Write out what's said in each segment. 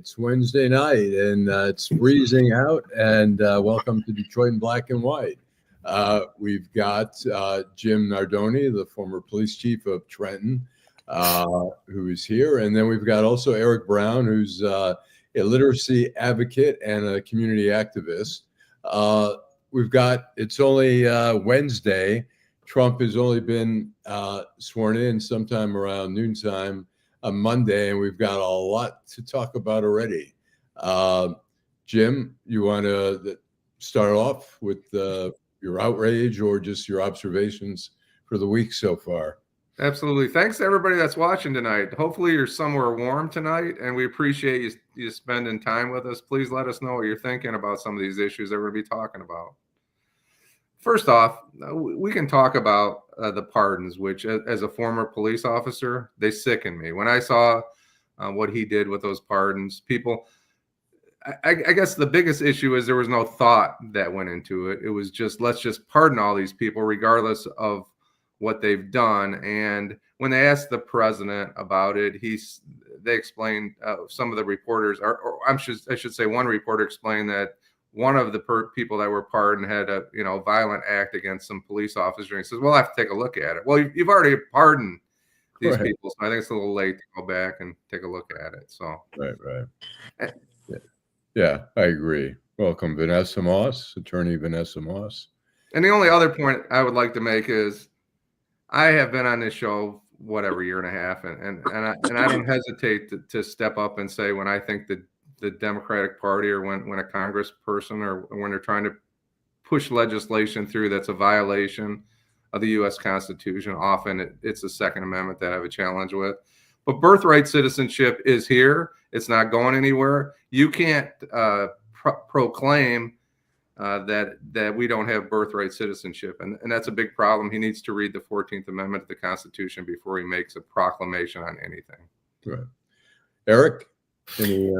It's Wednesday night, and it's freezing out. And welcome to Detroit in Black and White. We've got Jim Nardone, the former police chief of Trenton, who is here. And then we've got also Eric Brown, who's a literacy advocate and a community activist. It's only Wednesday. Trump has only been sworn in sometime around noontime on Monday, and we've got a lot to talk about already. Jim, you want to start off with your outrage or just your observations for the week so far? Absolutely. Thanks to everybody that's watching tonight. Hopefully you're somewhere warm tonight, and we appreciate you spending time with us. Please let us know what you're thinking about some of these issues that we're going to be talking about. First off, we can talk about the pardons, which as a former police officer, they sicken me. When I saw what he did with those pardons, I guess the biggest issue is there was no thought that went into it. It was just, let's just pardon all these people regardless of what they've done. And when they asked the president about it, they explained, some of the reporters, I should say one reporter explained that one of the people that were pardoned had a violent act against some police officer. And he says, well, I have to take a look at it. Well, you've already pardoned these people, so I think it's a little late to go back and take a look at it. So right. Yeah, I agree. Welcome, Vanessa Moss, attorney Vanessa Moss. And the only other point I would like to make is I have been on this show year and a half, and I don't hesitate to step up and say when I think that the Democratic Party or when a congressperson or when they're trying to push legislation through that's a violation of the U.S. Constitution. Often it's the Second Amendment that I have a challenge with. But birthright citizenship is here. It's not going anywhere. You can't proclaim that we don't have birthright citizenship. And that's a big problem. He needs to read the 14th Amendment of the Constitution before he makes a proclamation on anything. Right. Eric, any...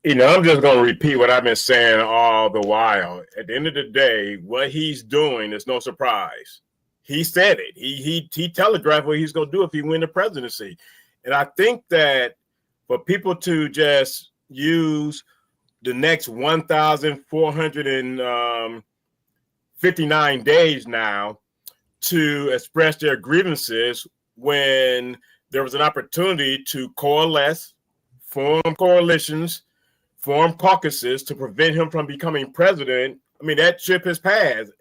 I'm just going to repeat what I've been saying all the while. At the end of the day, what he's doing is no surprise. He said it. He telegraphed what he's going to do if he win the presidency. And I think that for people to just use the next 1,459 days now to express their grievances when there was an opportunity to coalesce, form coalitions, form caucuses to prevent him from becoming president. I mean, that ship has passed.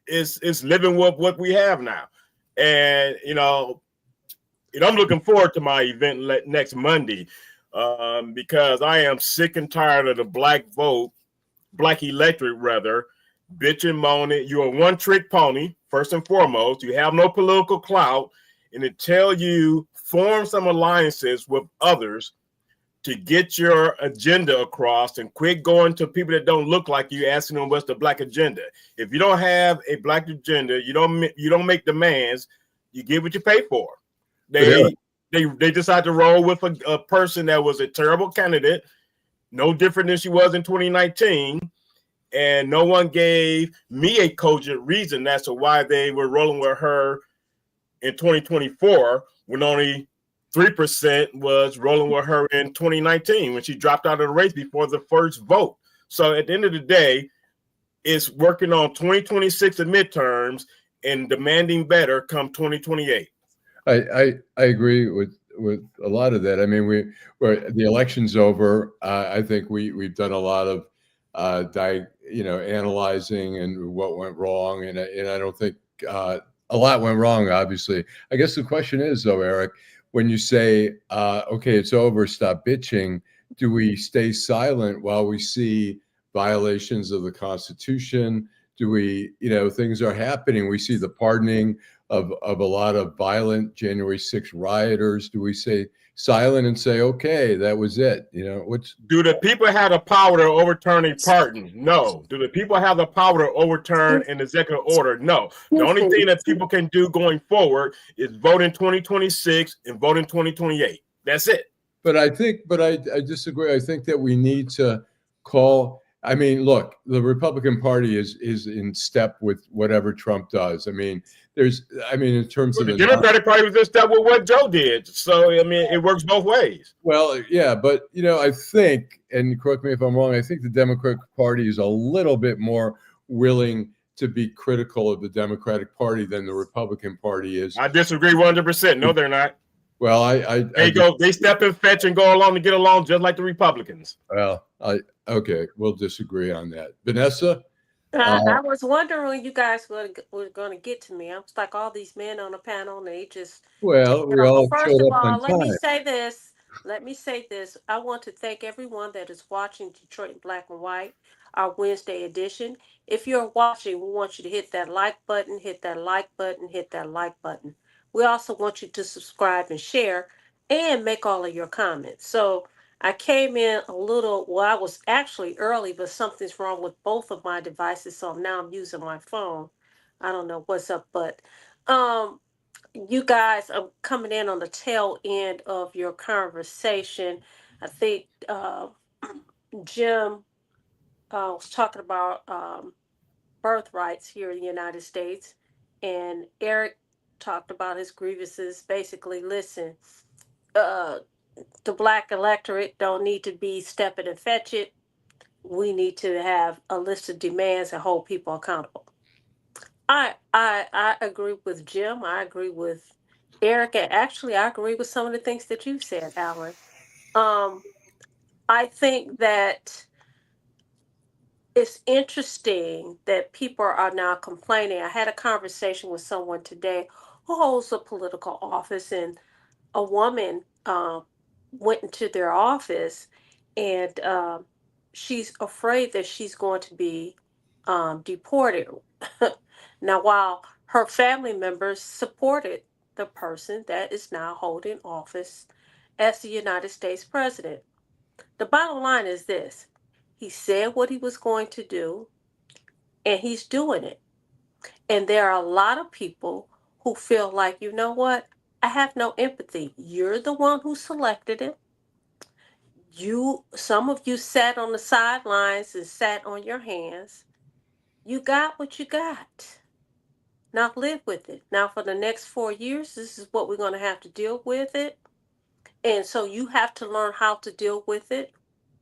It's living with what we have now. And, I'm looking forward to my event next Monday because I am sick and tired of the black electorate rather, bitching, moaning. You're a one-trick pony, first and foremost. You have no political clout. And until you form some alliances with others to get your agenda across and quit going to people that don't look like you, asking them what's the black agenda. If you don't have a black agenda, you don't make demands. You get what you pay for. They decide to roll with a person that was a terrible candidate, no different than she was in 2019, and no one gave me a cogent reason as to why they were rolling with her in 2024 when only 3% was rolling with her in 2019 when she dropped out of the race before the first vote. So at the end of the day, it's working on 2026 midterms and demanding better come 2028. I agree with a lot of that. I mean, the election's over. I think we've done a lot of analyzing and what went wrong, and I don't think a lot went wrong. Obviously, I guess the question is though, Eric, when you say, okay, it's over, stop bitching, do we stay silent while we see violations of the Constitution? Do we, things are happening. We see the pardoning of a lot of violent January 6th rioters. Do we stay silent and say, okay, that was it? Do the people have the power to overturn a pardon? No. Do the people have the power to overturn an executive order? No. The only thing that people can do going forward is vote in 2026 and vote in 2028. That's it. But I disagree. I think that we need to call I mean, look, the Republican Party is in step with whatever Trump does. I mean, in terms Well, of the the Democratic Party was in step with what Joe did. So, I mean, it works both ways. well, yeah, but I think, and correct me if I'm wrong, I think the Democratic Party is a little bit more willing to be critical of the Democratic Party than the Republican Party is. I disagree 100%. No, they're not. Well, They step and fetch and go along to get along just like the Republicans. Well, okay, we'll disagree on that. Vanessa? I was wondering when you guys were going to get to me. I was like, all these men on the panel, and they just. Well, we all First showed of up all, on let me time. say this. Let me say this. I want to thank everyone that is watching Detroit in Black and White, our Wednesday edition. If you're watching, we want you to hit that like button, hit that like button, hit that like button. We also want you to subscribe and share and make all of your comments. So I came in a little, well, I was actually early, but something's wrong with both of my devices. So now I'm using my phone. I don't know what's up, but you guys are coming in on the tail end of your conversation. I think Jim was talking about birthrights here in the United States, and Eric talked about his grievances. Basically, listen, the black electorate don't need to be step it and fetch it. We need to have a list of demands and hold people accountable. I agree with Jim. I agree with Eric, and actually, I agree with some of the things that you said, Allan. I think that it's interesting that people are now complaining. I had a conversation with someone today who holds a political office, and a woman went into their office, and she's afraid that she's going to be deported. Now, while her family members supported the person that is now holding office as the United States president, the bottom line is this: he said what he was going to do, and he's doing it. And there are a lot of people who feel like, you know what? I have no empathy. You're the one who selected it. Some of you sat on the sidelines and sat on your hands. You got what you got. Now live with it. Now for the next 4 years, this is what we're going to have to deal with it. And so you have to learn how to deal with it,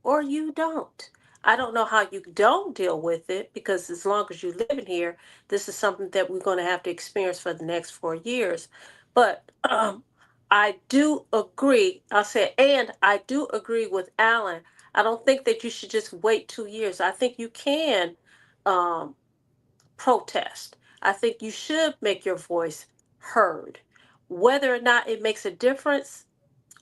or you don't. I don't know how you don't deal with it, because as long as you live in here, this is something that we're going to have to experience for the next 4 years. But I do agree. I do agree with Allan. I don't think that you should just wait 2 years. I think you can protest. I think you should make your voice heard. Whether or not it makes a difference,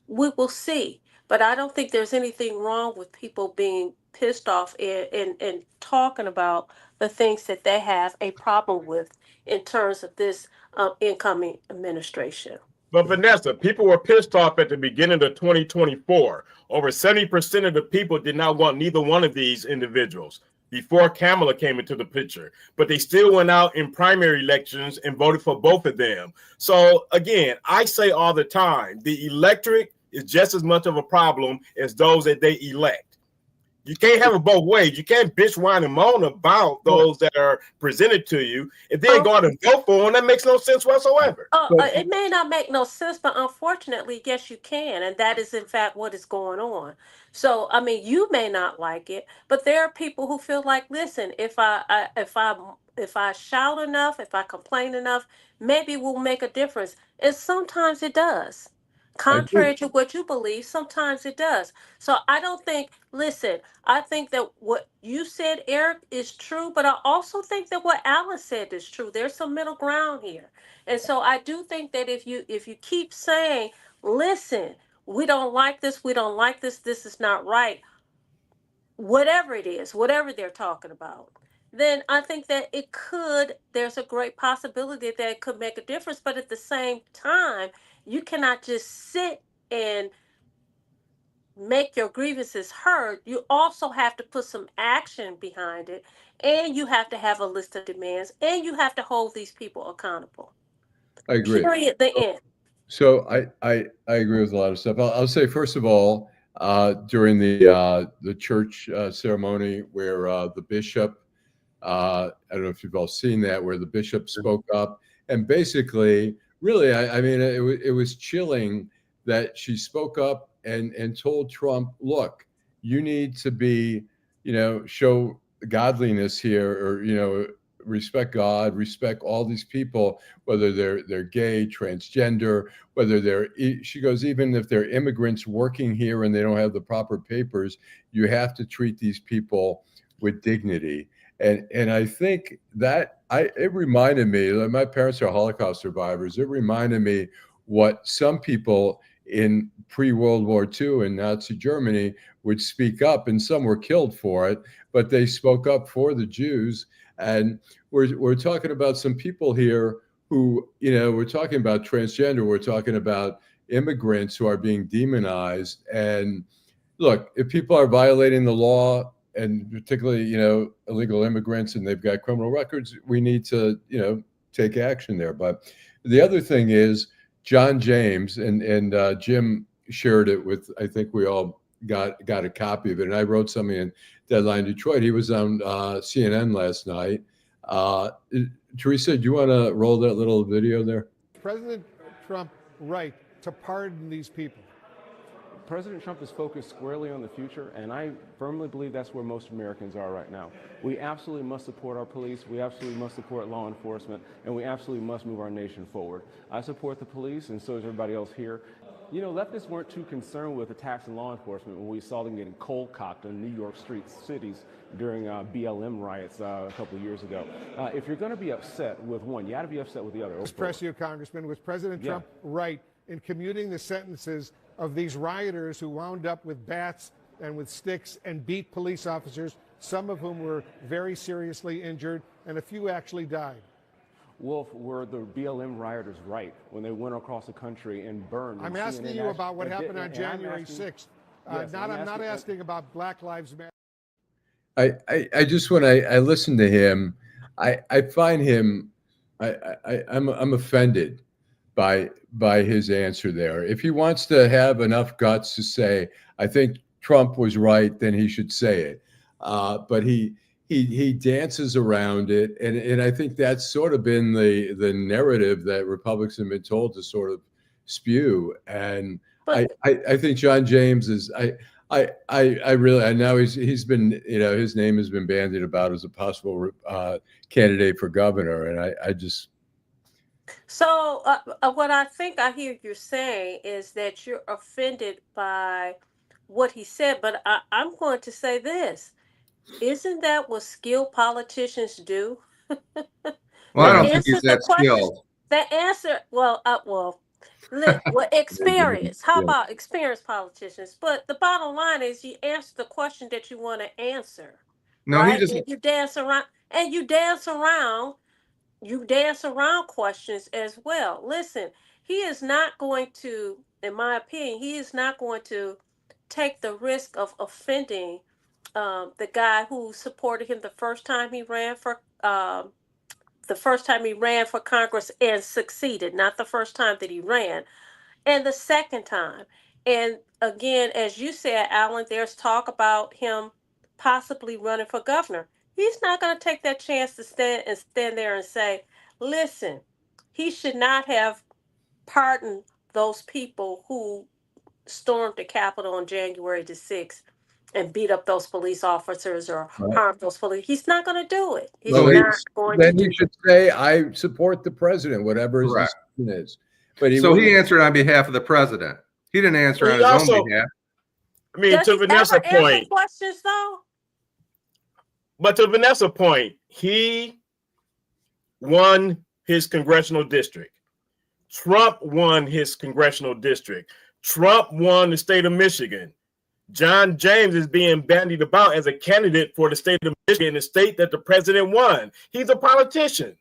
we will see. But I don't think there's anything wrong with people being pissed off and talking about the things that they have a problem with in terms of this incoming administration. But Vanessa, people were pissed off at the beginning of 2024. Over 70% of the people did not want neither one of these individuals before Kamala came into the picture, but they still went out in primary elections and voted for both of them. So again, I say all the time, the electorate is just as much of a problem as those that they elect. You can't have it both ways. You can't bitch, whine, and moan about those that are presented to you and then go out and vote for them. That makes no sense whatsoever. It may not make no sense, but unfortunately, yes, you can. And that is, in fact, what is going on. So, I mean, you may not like it, but there are people who feel like, listen, if I shout enough, if I complain enough, maybe it will make a difference. And sometimes it does. Contrary to what you believe, sometimes it does. So I don't think, listen, I think that what you said, Eric, is true, but I also think that what Allan said is true. There's some middle ground here. And so I do think that if you keep saying, listen, we don't like this, this is not right, whatever it is, whatever they're talking about, then I think that there's a great possibility that it could make a difference. But at the same time, you cannot just sit and make your grievances heard. You also have to put some action behind it, and you have to have a list of demands, and you have to hold these people accountable. I agree. Period. The end. So I agree with a lot of stuff. I'll say, first of all, during the church ceremony where the bishop, I don't know if you've all seen that, where the bishop spoke up and basically, really, I mean, it was chilling that she spoke up and told Trump, look, you need to be, show godliness here, or, respect God, respect all these people, whether they're gay, transgender, whether she goes, even if they're immigrants working here and they don't have the proper papers, you have to treat these people with dignity. And I think that it reminded me, like, my parents are Holocaust survivors. It reminded me what some people in pre-World War II in Nazi Germany would speak up, and some were killed for it, but they spoke up for the Jews. And we're talking about some people here who, we're talking about transgender, we're talking about immigrants who are being demonized. And look, if people are violating the law, and particularly, illegal immigrants, and they've got criminal records, we need to, take action there. But the other thing is John James, and Jim shared it with, I think we all got a copy of it. And I wrote something in Deadline Detroit. He was on CNN last night. Teresa, do you want to roll that little video there? President Trump right to pardon these people? President Trump is focused squarely on the future, and I firmly believe that's where most Americans are right now. We absolutely must support our police, we absolutely must support law enforcement, and we absolutely must move our nation forward. I support the police, and so does everybody else here. Leftists weren't too concerned with attacks on law enforcement when we saw them getting cold-cocked in New York cities during BLM riots a couple of years ago. If you're going to be upset with one, you got to be upset with the other. Press you, Congressman. Was President Trump right in commuting the sentences of these rioters who wound up with bats and with sticks and beat police officers, some of whom were very seriously injured, and a few actually died? Wolf, were the BLM rioters right when they went across the country and burned? I'm asking you about what happened on January 6th. I'm not asking about Black Lives Matter. I just, when I listen to him, I find him, I'm offended by his answer there. If he wants to have enough guts to say, I think Trump was right, then he should say it. But he dances around it, and I think that's sort of been the narrative that Republicans have been told to sort of spew. And I think John James is I really, and now he's been, his name has been bandied about as a possible candidate for governor, and I just. So what I think I hear you saying is that you're offended by what he said, but I'm going to say this. Isn't that what skilled politicians do? Well, I don't think he's that skilled. The answer, experience. How about experienced politicians? But the bottom line is you answer the question that you want to answer. No, right? he just. And you dance around. You dance around questions as well. Listen, he is not going to, in my opinion, he is not going to take the risk of offending the guy who supported him the first time he ran for Congress and succeeded, not the first time that he ran, and the second time. And again, as you said, Allan, there's talk about him possibly running for governor. He's not going to take that chance to stand there and say, listen, he should not have pardoned those people who stormed the Capitol on January the 6th and beat up those police officers or harm those police. He's not going to do it. He's not going to do it. Then he should say, I support the president, whatever his decision is. But he answered on behalf of the president. He didn't answer on his own behalf. I mean, to Vanessa's point. Questions though? But to Vanessa's point, he won his congressional district. Trump won his congressional district. Trump won the state of Michigan. John James is being bandied about as a candidate for the state of Michigan, the state that the president won. He's a politician.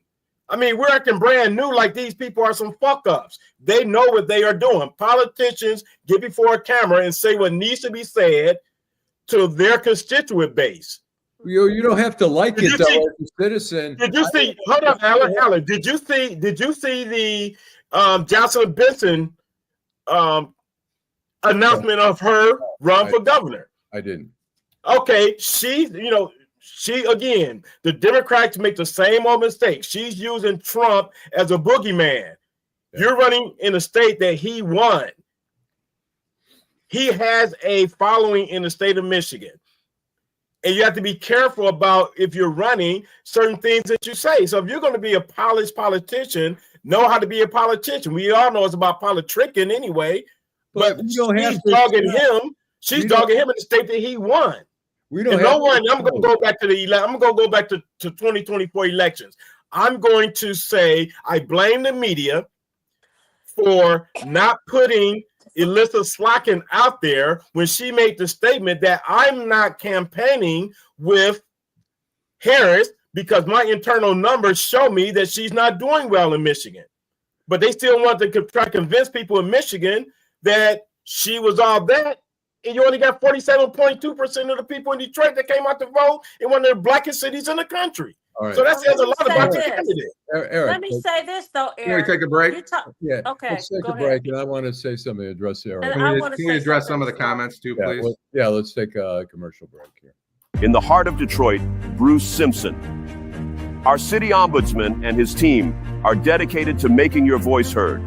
I mean, we're acting brand new like these people are some fuck-ups. They know what they are doing. Politicians get before a camera and say what needs to be said to their constituent base. You don't have to like it though, as a citizen. Did you see? Hold on, Allan. Did you see the Johnson Benson announcement of her run for governor? I didn't. Okay, she again, the Democrats make the same old mistake. She's using Trump as a boogeyman. Yeah. You're running in a state that he won. He has a following in the state of Michigan. And you have to be careful about, if you're running, certain things that you say. So if you're going to be a polished politician, know how to be a politician. We all know it's about politicking anyway. But she's dogging him. She's dogging him in the state that he won. I'm going to go back to I'm going to go back to 2024 elections. I'm going to say I blame the media for not putting Elissa Slotkin out there when she made the statement that I'm not campaigning with Harris because my internal numbers show me that she's not doing well in Michigan. But they still want to try to convince people in Michigan that she was all that. And you only got 47.2% of the people in Detroit that came out to vote in one of the blackest cities in the country. Right. So that says a lot about your candidate. Eric, let me say this though, Eric. Can we take a break? Yeah. Okay. Let's take a break, and I want to say something to address Eric. Can we address some of the comments too, please? Let's take a commercial break here. In the heart of Detroit, Bruce Simpson. Our city ombudsman and his team are dedicated to making your voice heard.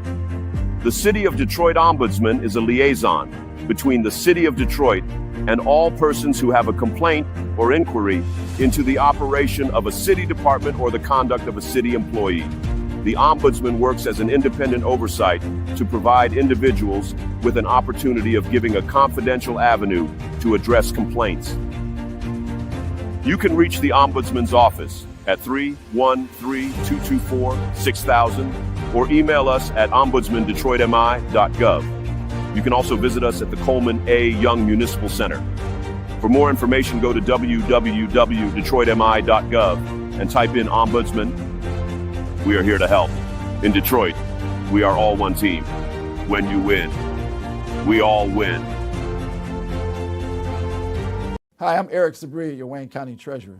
The City of Detroit Ombudsman is a liaison between the City of Detroit and all persons who have a complaint or inquiry into the operation of a city department or the conduct of a city employee. The Ombudsman works as an independent oversight to provide individuals with an opportunity of giving a confidential avenue to address complaints. You can reach the Ombudsman's office at 313-224-6000 or email us at ombudsmandetroitmi.gov. You can also visit us at the Coleman A. Young Municipal Center. For more information, go to www.detroitmi.gov and type in Ombudsman. We are here to help. In Detroit, we are all one team. When you win, we all win. Hi, I'm Eric Sabri, your Wayne County Treasurer.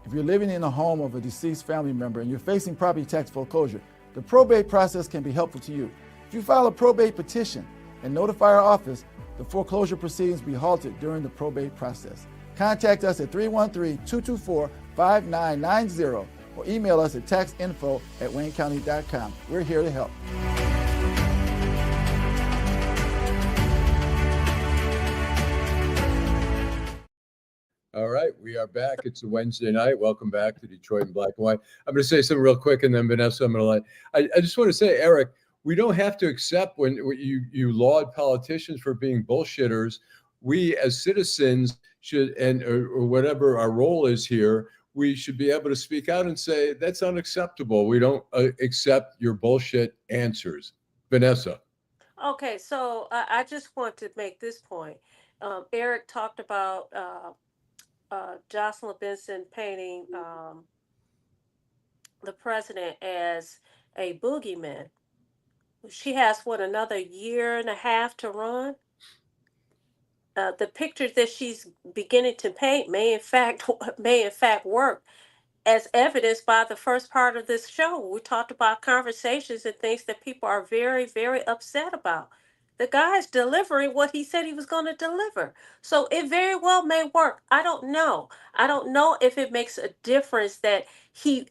If you're living in a home of a deceased family member and you're facing property tax foreclosure, the probate process can be helpful to you. If you file a probate petition and notify our office, the foreclosure proceedings will be halted during the probate process. Contact us at 313-224-5990 or email us at taxinfo@waynecounty.com. We're here to help. All right, we are back. It's a Wednesday night. Welcome back to Detroit in Black and White. I'm going to say something real quick, and then Vanessa, I'm going to let. I just want to say, Eric, we don't have to accept when you laud politicians for being bullshitters. We as citizens should, or whatever our role is here, we should be able to speak out and say, that's unacceptable. We don't accept your bullshit answers. Vanessa. Okay, so I just want to make this point. Eric talked about Jocelyn Benson painting the president as a boogeyman. She has another year and a half to run. The pictures that she's beginning to paint may in fact work, as evidenced by the first part of this show. We talked about conversations and things that people are very, very upset about. The guy's delivering what he said he was going to deliver. So it very well may work. I don't know. I don't know if it makes a difference that he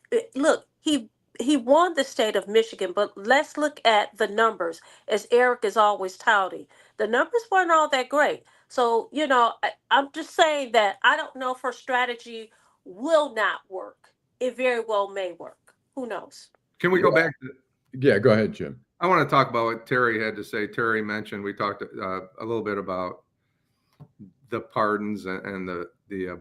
won the state of Michigan, but let's look at the numbers, as Eric is always touting. The numbers weren't all that great. So, I'm just saying that I don't know if her strategy will not work. It very well may work. Who knows? Can we go back to... Yeah, go ahead, Jim. I want to talk about what Terry had to say. Terry mentioned, we talked a little bit about the pardons and the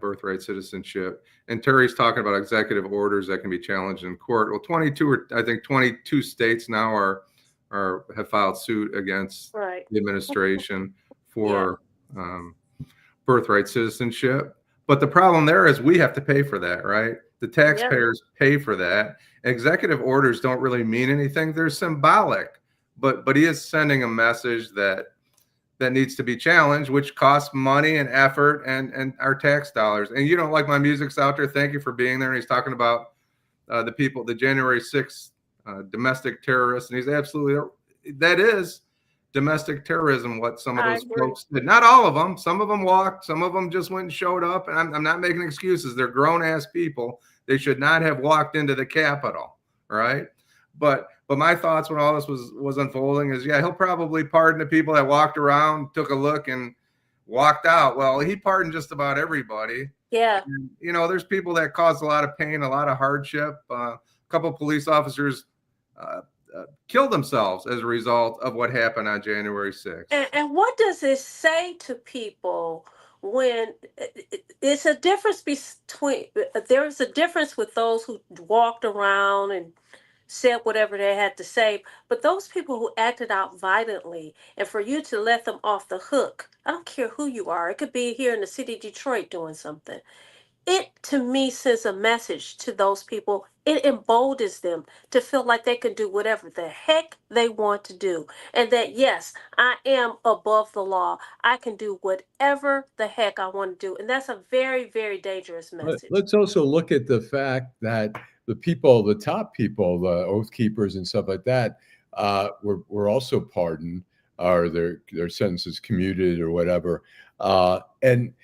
birthright citizenship. And Terry's talking about executive orders that can be challenged in court. Well, 22 states now have filed suit against the administration for birthright citizenship. But the problem there is we have to pay for that, right? The taxpayers pay for that. Executive orders don't really mean anything. They're symbolic, but he is sending a message that needs to be challenged, which costs money and effort and our tax dollars. And you don't like my music's out there. Thank you for being there. And he's talking about the January 6th domestic terrorists. And he's absolutely, that is domestic terrorism, what some of I those agree. folks did. Not all of them. Some of them walked. Some of them just went and showed up. And I'm not making excuses. They're grown-ass people. They should not have walked into the Capitol, right? But my thoughts when all this was unfolding is, yeah, he'll probably pardon the people that walked around, took a look, and walked out. Well, he pardoned just about everybody. Yeah. And, you know, there's people that caused a lot of pain, a lot of hardship. A couple of police officers killed themselves as a result of what happened on January 6th. And what does it say to people when it's a difference between, there's a difference with those who walked around and said whatever they had to say, but those people who acted out violently, and for you to let them off the hook, I don't care who you are, it could be here in the city of Detroit doing something. It, to me, sends a message to those people. It emboldens them to feel like they can do whatever the heck they want to do. And that, yes, I am above the law. I can do whatever the heck I want to do. And that's a very, very dangerous message. Let's also look at the fact that the people, the top people, the oath keepers and stuff like that, were also pardoned, or their sentences commuted or whatever. And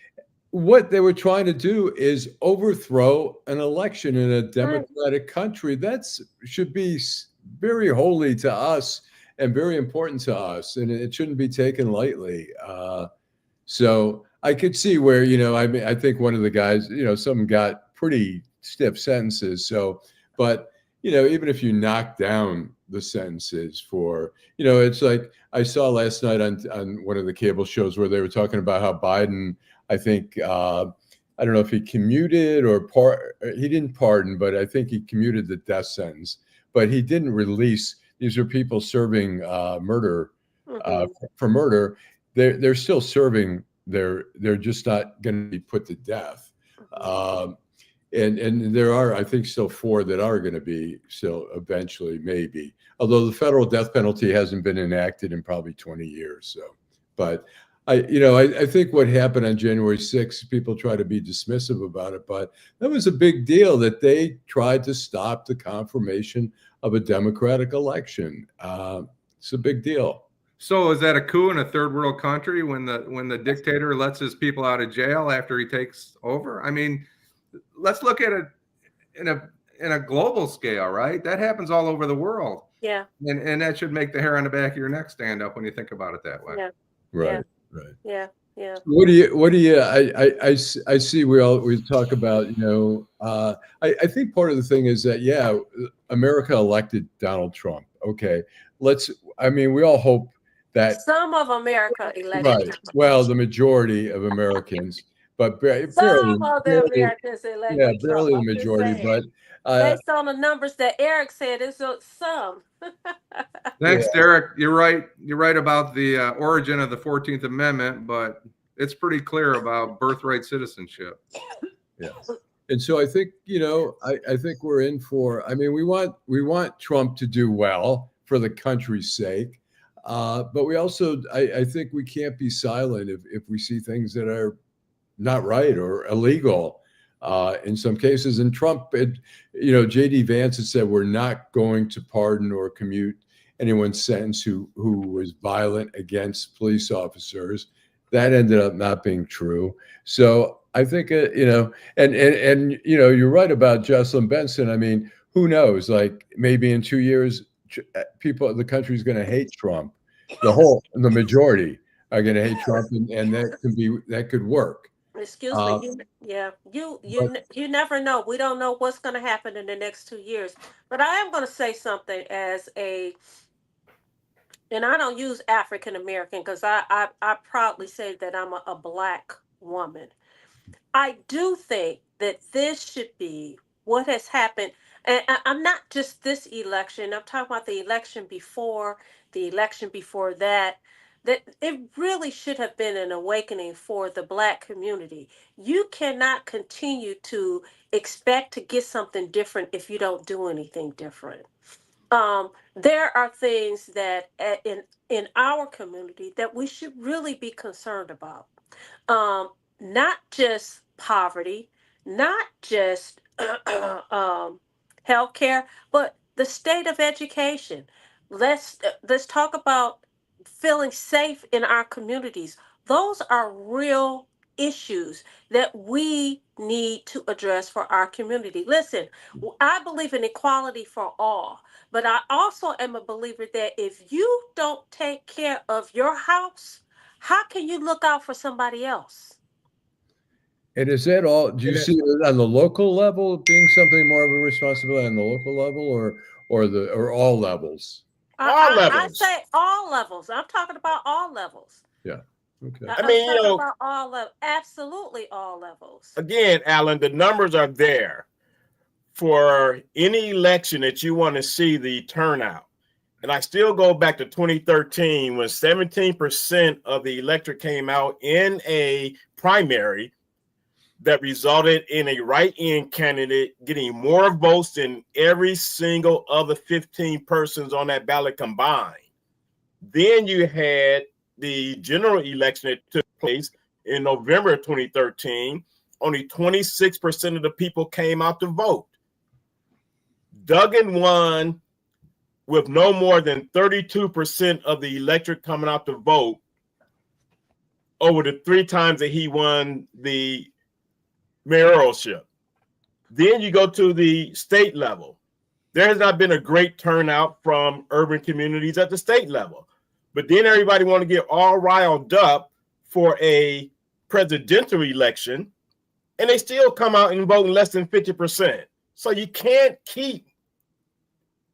what they were trying to do is overthrow an election in a democratic country. That's should be very holy to us and very important to us, and it shouldn't be taken lightly. So I could see where, you know, I mean, I think one of the guys, you know, some got pretty stiff sentences. So, but you know, even if you knock down the sentences for, you know, it's like I saw last night on one of the cable shows where they were talking about how Biden, I think, I don't know if he commuted or he didn't pardon, but I think he commuted the death sentence, but he didn't release. These are people serving murder for murder. They're still serving. They're just not going to be put to death. And there are, I think, still 4 that are going to be still eventually, maybe. Although the federal death penalty hasn't been enacted in probably 20 years. So, but I think what happened on January 6th, people try to be dismissive about it, but that was a big deal that they tried to stop the confirmation of a democratic election. It's a big deal. So is that a coup in a third world country when the dictator lets his people out of jail after he takes over? I mean, let's look at it in a global scale, right? That happens all over the world. Yeah. And that should make the hair on the back of your neck stand up when you think about it that way. Yeah. Right. Yeah. Right. Yeah. Yeah. What do you? I see. We talk about, you know. I think part of the thing is that, yeah, America elected Donald Trump. Okay, I mean, we all hope that Some of America elected. right. Well, the majority of Americans, but barely, Some of the Americans elected. yeah, barely Trump, the I'm just majority. saying. But Based on the numbers that Eric said, it's some. Thanks, Derek. You're right. You're right about the origin of the 14th Amendment, but it's pretty clear about birthright citizenship. yeah. And so I think, you know, I think we're in for. I mean, we want Trump to do well for the country's sake, but we also, I think we can't be silent if we see things that are not right or illegal. In some cases, and Trump, J.D. Vance had said, we're not going to pardon or commute anyone's sentence who was violent against police officers. That ended up not being true. So I think, and you're right about Jocelyn Benson. I mean, who knows? Like maybe in 2 years, the country's going to hate Trump. The majority are going to hate Trump, and that could work. Excuse me. You never know. We don't know what's going to happen in the next 2 years. But I am going to say something and I don't use African American because I proudly say that I'm a Black woman. I do think that this should be what has happened. And I'm not just this election. I'm talking about the election before that. That it really should have been an awakening for the Black community. You cannot continue to expect to get something different if you don't do anything different. There are things that in our community that we should really be concerned about. Not just poverty, not just healthcare, but the state of education. Let's talk about feeling safe in our communities. Those are real issues that we need to address for our community. Listen, I believe in equality for all, but I also am a believer that if you don't take care of your house, how can you look out for somebody else? And is that all? Do you see it on the local level being something more of a responsibility on the local level, or all levels? All I levels. say all levels. I'm talking about all levels. Yeah. Okay. I mean, I'm talking about all levels. Absolutely all levels. Again, Allan, the numbers are there for any election that you want to see the turnout. And I still go back to 2013 when 17% of the electorate came out in a primary that resulted in a write-in candidate getting more votes than every single other 15 persons on that ballot combined. Then you had the general election that took place in November of 2013. Only 26% of the people came out to vote. Duggan won with no more than 32% of the electorate coming out to vote over the 3 times that he won the mayoralship. Then you go to the state level. There has not been a great turnout from urban communities at the state level. But then everybody want to get all riled up for a presidential election, and they still come out and vote less than 50%. So you can't keep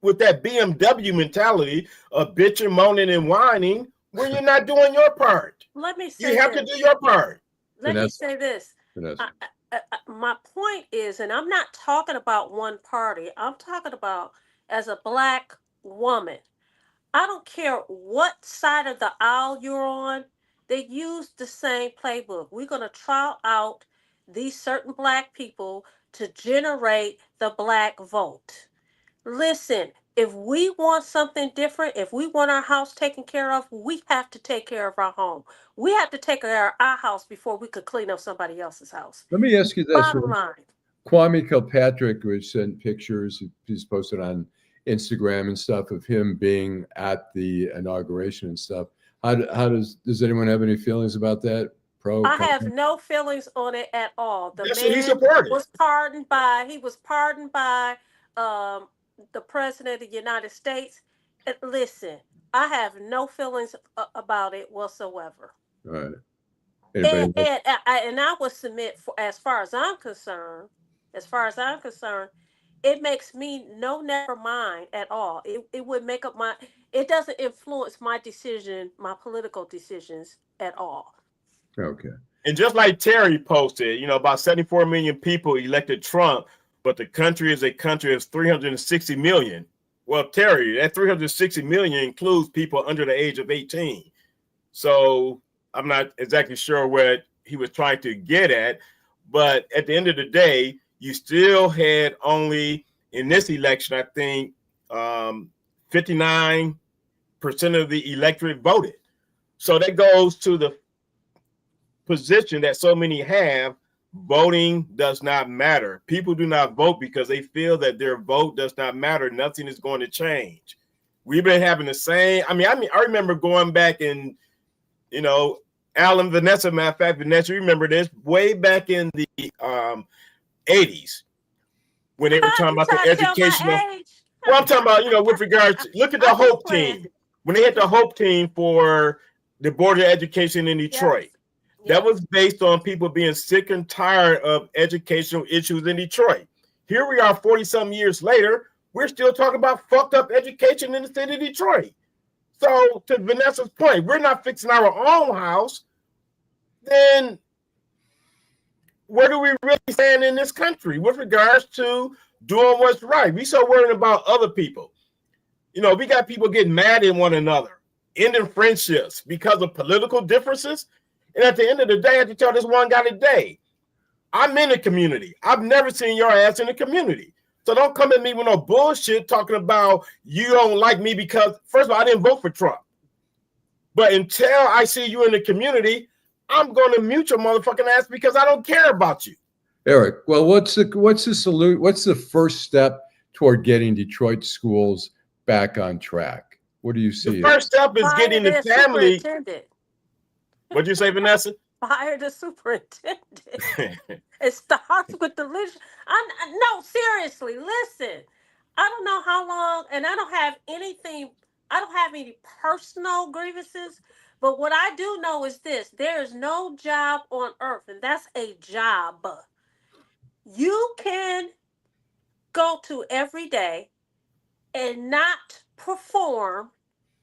with that BMW mentality of bitching, moaning, and whining when you're not doing your part. Let me say You have to do your part. Let me say this. My point is, and I'm not talking about one party, I'm talking about as a Black woman. I don't care what side of the aisle you're on, they use the same playbook. We're going to trial out these certain Black people to generate the Black vote. Listen, if we want something different, if we want our house taken care of, we have to take care of our home. We have to take care of our house before we could clean up somebody else's house. Let me ask you this. Bottom line. Kwame Kilpatrick was sent pictures, he's posted on Instagram and stuff, of him being at the inauguration and stuff. How does anyone have any feelings about that? I have no feelings on it at all. The man was pardoned by the president of the United States. Listen, I have no feelings about it whatsoever. All right. And I would submit, as far as I'm concerned, it makes me never mind at all. It would make up it doesn't influence my decision, my political decisions at all. Okay. And just like Terry posted, about 74 million people elected Trump, but the country is a country of 360 million. Well, Terry, that 360 million includes people under the age of 18. So I'm not exactly sure what he was trying to get at, but at the end of the day, you still had only in this election, I think 59% of the electorate voted. So that goes to the position that so many have: voting does not matter. People do not vote because they feel that their vote does not matter. Nothing is going to change. We've been having the same. I remember going back and, Allan, Vanessa, matter of fact, Vanessa, you remember this way back in the 80s when they were talking about the educational. Well, I'm talking about, with regards to, look at the Hope team. When they had the Hope team for the Board of Education in Detroit. Yes. That was based on people being sick and tired of educational issues in Detroit. Here we are 40-some years later, we're still talking about fucked up education in the city of Detroit. So to Vanessa's point, we're not fixing our own house. Then where do we really stand in this country with regards to doing what's right? We so worried about other people. We got people getting mad at one another, ending friendships because of political differences. And at the end of the day, I have to tell this one guy today, I'm in the community. I've never seen your ass in the community. So don't come at me with no bullshit talking about you don't like me because, first of all, I didn't vote for Trump. But until I see you in the community, I'm going to mute your motherfucking ass because I don't care about you. Eric, well, what's the solution? What's the first step toward getting Detroit schools back on track? What do you see? The first step is Fire getting the their family. superintendent. What'd you say, Vanessa? Fire the superintendent. It starts with the leadership. No, seriously, listen. I don't know how long, and I don't have anything, I don't have any personal grievances, but what I do know is this: there is no job on earth, and that's a job. You can go to every day and not perform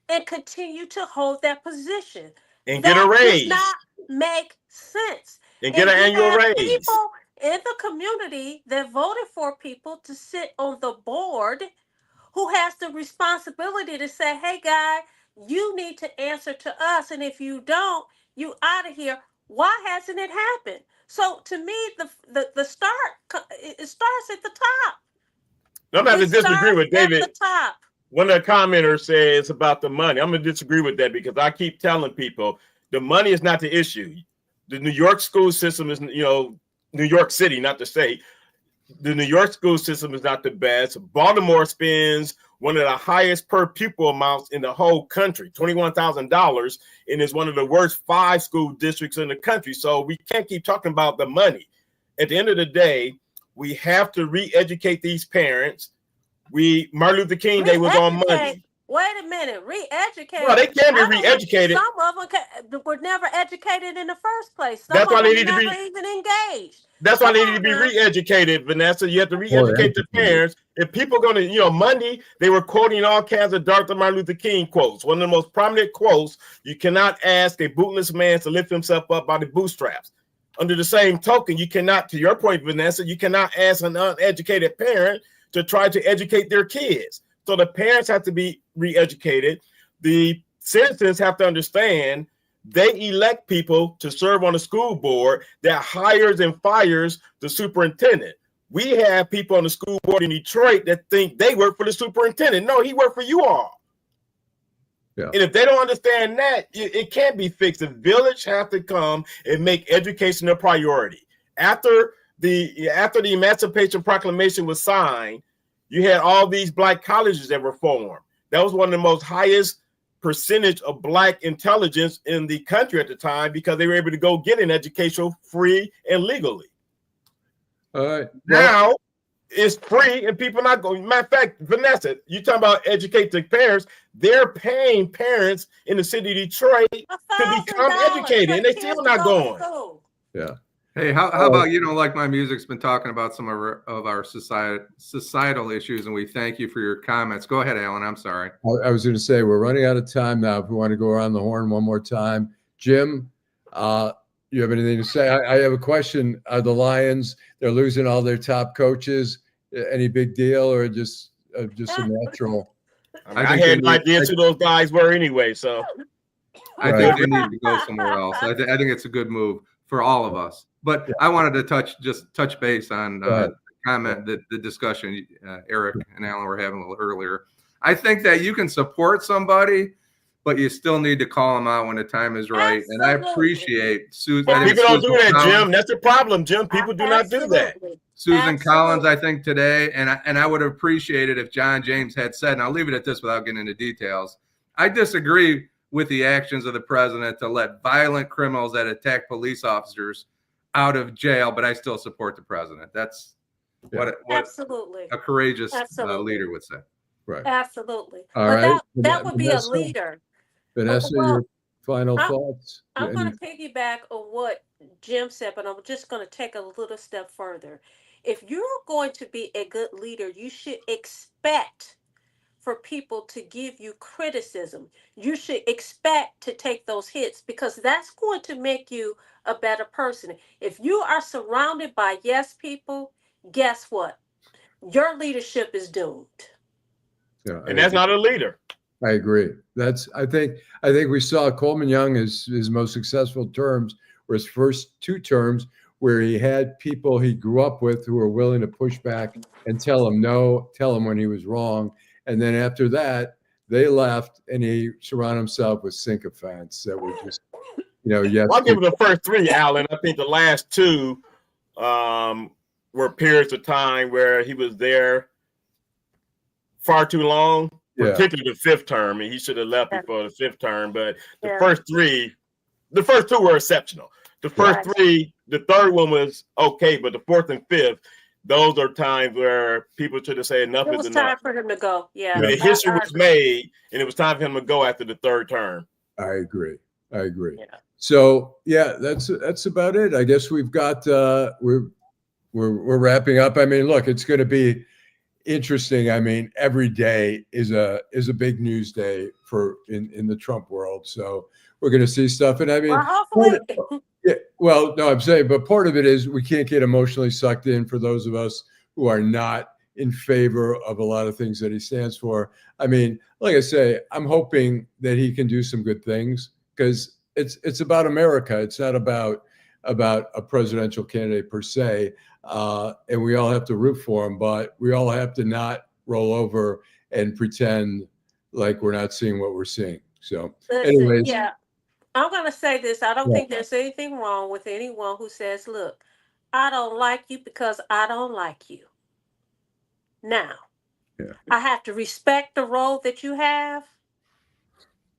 and continue to hold that position. And get a That does raise. not make sense. And get an you annual have raise. people in the community that voted for people to sit on the board who has the responsibility to say, hey, guy, you need to answer to us. And if you don't, you out of here. Why hasn't it happened? So to me, the start, it starts at the top. I'm going to have to disagree with David. At the top. One of the commenters says about the money. I'm going to disagree with that because I keep telling people the money is not the issue. The New York school system is, New York City, not the state. The New York school system is not the best. Baltimore spends one of the highest per pupil amounts in the whole country, $21,000, and is one of the worst 5 school districts in the country. So we can't keep talking about the money. At the end of the day, we have to re-educate these parents. Martin Luther King Day was on Monday. Wait a minute, re-educate. Well, they can be re-educated. Some of them were never educated in the first place. That's why they need to be even engaged. That's why they need to be re-educated, Vanessa. You have to re-educate the parents. If people are going to, Monday, they were quoting all kinds of Dr. Martin Luther King quotes. One of the most prominent quotes, you cannot ask a bootless man to lift himself up by the bootstraps. Under the same token, you cannot, to your point, Vanessa, you cannot ask an uneducated parent to try to educate their kids. So the parents have to be re-educated. The citizens have to understand they elect people to serve on the school board that hires and fires the superintendent. We have people on the school board in Detroit that think they work for the superintendent. No, he worked for you all. Yeah. And if they don't understand that, it can't be fixed. The village have to come and make education a priority. After the Emancipation Proclamation was signed, you had all these black colleges that were formed. That was one of the most highest percentage of black intelligence in the country at the time because they were able to go get an education free and legally. All right. Now it's free and people not going. Matter of fact, Vanessa, you talking about educate the parents? They're paying parents in the city of Detroit to become educated, and they still not going. Yeah. Hey, how about Like My Music's been talking about some of our societal issues, and we thank you for your comments. Go ahead, Allan. I'm sorry. I was going to say we're running out of time now. If we want to go around the horn one more time, Jim, you have anything to say? I have a question. Are the Lions, they're losing all their top coaches? Any big deal, or just a natural? I had no idea who those guys were anyway. So I think they need to go somewhere else. I think it's a good move for all of us. But I wanted to touch base on the comment, the discussion Eric and Allan were having a little earlier. I think that you can support somebody, but you still need to call them out when the time is right. Absolutely. And I appreciate Susan. People don't do that, Jim. That's the problem, Jim. People do not do that. Susan Collins, I think today, and I would appreciate it if John James had said, and I'll leave it at this without getting into details. I disagree with the actions of the president to let violent criminals that attack police officers out of jail, but I still support the president. That's what absolutely a courageous leader would say. Right. Absolutely. All right. That would be a leader. Vanessa, your final thoughts? I'm going to piggyback on what Jim said, but I'm just going to take a little step further. If you're going to be a good leader, you should expect for people to give you criticism. You should expect to take those hits because that's going to make you a better person. If you are surrounded by yes people, guess what? Your leadership is doomed. Yeah, and that's not a leader. I agree. I think we saw Coleman Young his most successful terms were his first 2 terms where he had people he grew up with who were willing to push back and tell him no, tell him when he was wrong. And then after that, they left and he surrounded himself with sycophants that were just, yes. I'll give him the first 3, Allan. I think the last 2 were periods of time where he was there far too long. particularly the fifth term, and he should have left Yeah. before the fifth term. But the Yeah. first two were exceptional. The first Right. three, the third one was okay, but the fourth and fifth, those are times where people should have said enough It is was enough. time for him to go. Yeah. I mean, the I history was agree. made, and it was time for him to go after the third term. I agree. Yeah. So yeah, that's about it. I guess we've got we're wrapping up. I mean, look, it's going to be interesting. I mean, every day is a big news day in the Trump world. So we're going to see stuff. And I mean, Well, hopefully. yeah, well, no, I'm saying, but part of it is we can't get emotionally sucked in for those of us who are not in favor of a lot of things that he stands for. I mean, like I say, I'm hoping that he can do some good things because it's about America. It's not about a presidential candidate per se. And we all have to root for him, but we all have to not roll over and pretend like we're not seeing what we're seeing. So Listen, anyways, yeah, I'm going to say this. I don't Yeah. think there's anything wrong with anyone who says, look, I don't like you because I don't like you. Now, Yeah. I have to respect the role that you have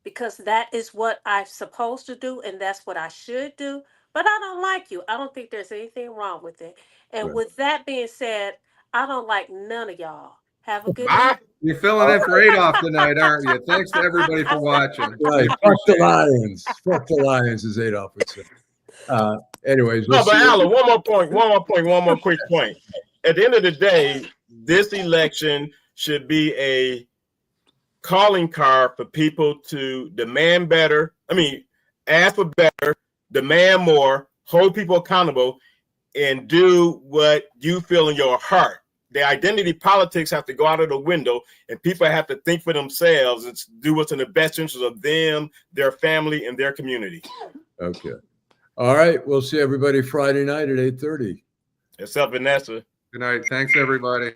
because that is what I'm supposed to do and that's what I should do. But I don't like you. I don't think there's anything wrong with it. And Right. with that being said, I don't like none of y'all. Have a good Bye. night. You're filling in for Adolph tonight, aren't you? Thanks to everybody for watching. right, fuck the Lions. Fuck the Lions, as Adolph would say. Anyways, No, we'll but see. Allan, one more quick point. At the end of the day, this election should be a calling card for people to demand better. I mean, ask for better, demand more, hold people accountable, and do what you feel in your heart. The identity politics have to go out of the window, and people have to think for themselves and do what's in the best interest of them, their family, and their community. Okay. All right. We'll see everybody Friday night at 8:30. Except Vanessa. Good night. Thanks, everybody.